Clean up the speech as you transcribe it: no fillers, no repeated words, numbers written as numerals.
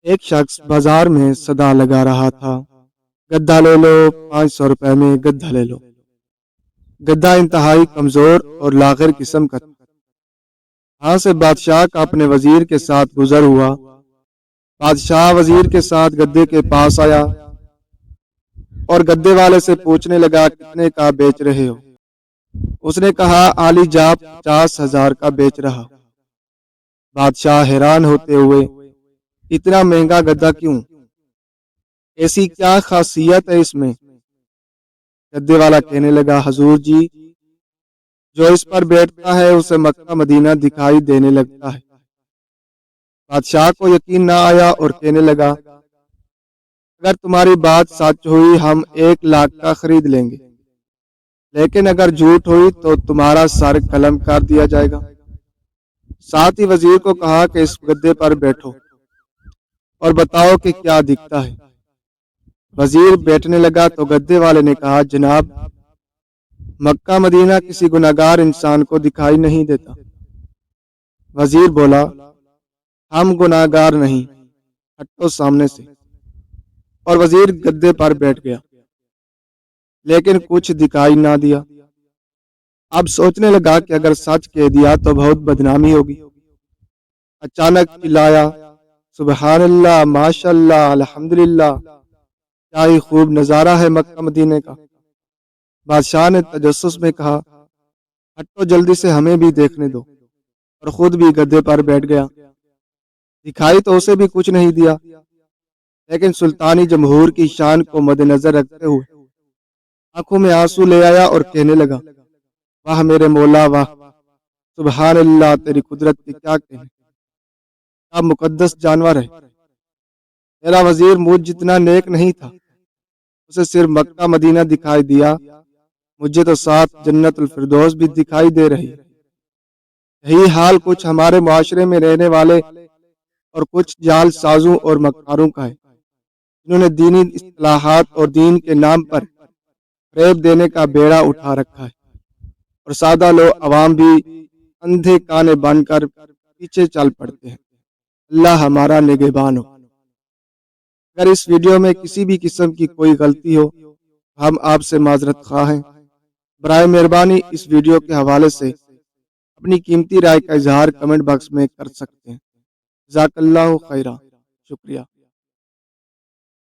ایک شخص بازار میں صدا لگا رہا تھا، گدھا لے لو، 500 روپے میں گدھا لے لو۔ گدھا انتہائی کمزور اور لاغر قسم کا تھا۔ وہاں سے بادشاہ کا اپنے وزیر کے ساتھ گزر ہوا۔ بادشاہ وزیر کے ساتھ گدھے کے پاس آیا اور گدھے والے سے پوچھنے لگا، کتنے کا بیچ رہے ہو؟ اس نے کہا، عالی جاب 50,000 کا بیچ رہا۔ بادشاہ حیران ہوتے ہوئے، اتنا مہنگا گدھا کیوں؟ ایسی کیا خاصیت ہے اس میں؟ گدھے والا کہنے لگا، حضور جی، جو اس پر بیٹھتا ہے اسے مکہ مدینہ دکھائی دینے لگتا ہے۔ بادشاہ کو یقین نہ آیا اور کہنے لگا، اگر تمہاری بات سچ ہوئی ہم 1,00,000 کا خرید لیں گے، لیکن اگر جھوٹ ہوئی تو تمہارا سر قلم کر دیا جائے گا۔ ساتھ ہی وزیر کو کہا کہ اس گدھے پر بیٹھو اور بتاؤ کہ کیا دکھتا ہے۔ وزیر بیٹھنے لگا تو گدھے والے نے کہا، جناب، مکہ مدینہ کسی گناہگار انسان کو دکھائی نہیں دیتا۔ وزیر بولا، ہم گناہگار نہیں، ہٹو سامنے سے۔ اور وزیر گدھے پر بیٹھ گیا، لیکن کچھ دکھائی نہ دیا۔ اب سوچنے لگا کہ اگر سچ کہہ دیا تو بہت بدنامی ہوگی۔ اچانک چلایا، سبحان اللہ، ماشاء اللہ، الحمدللہ، کیا ہی خوب نظارہ ہے مکہ مدینے کا۔ بادشاہ نے تجسس میں کہا، ہٹو جلدی سے، ہمیں بھی دیکھنے دو، اور خود بھی گدھے پر بیٹھ گیا۔ دکھائی تو اسے بھی کچھ نہیں دیا، لیکن سلطانی جمہور کی شان کو مد نظر رکھتے ہوئے آنکھوں میں آنسو لے آیا اور کہنے لگا، واہ میرے مولا، واہ، سبحان اللہ، تیری قدرت کی کیا کہنے، کیا مقدس جانور ہے۔ میرا وزیر مجھ جتنا نیک نہیں تھا، اسے صرف مکہ مدینہ دکھائی دیا، مجھے تو ساتھ جنت الفردوس بھی دکھائی دے رہی ہے۔ یہی حال کچھ ہمارے معاشرے میں رہنے والے اور کچھ جعل سازوں اور مکاروں کا ہے، جنہوں نے دینی اصطلاحات اور دین کے نام پر فریب دینے کا بیڑا اٹھا رکھا ہے، اور سادہ لوگ عوام بھی اندھے کانے بن کر پیچھے چل پڑتے ہیں۔ اللہ ہمارا نگہبان ہو۔ اگر اس ویڈیو میں کسی بھی قسم کی کوئی غلطی ہو، ہم آپ سے معذرت خواہ ہیں۔ برائے مہربانی اس ویڈیو کے حوالے سے اپنی قیمتی رائے کا اظہار کمنٹ باکس میں کر سکتے ہیں۔ جزاک اللہ خیرہ، شکریہ۔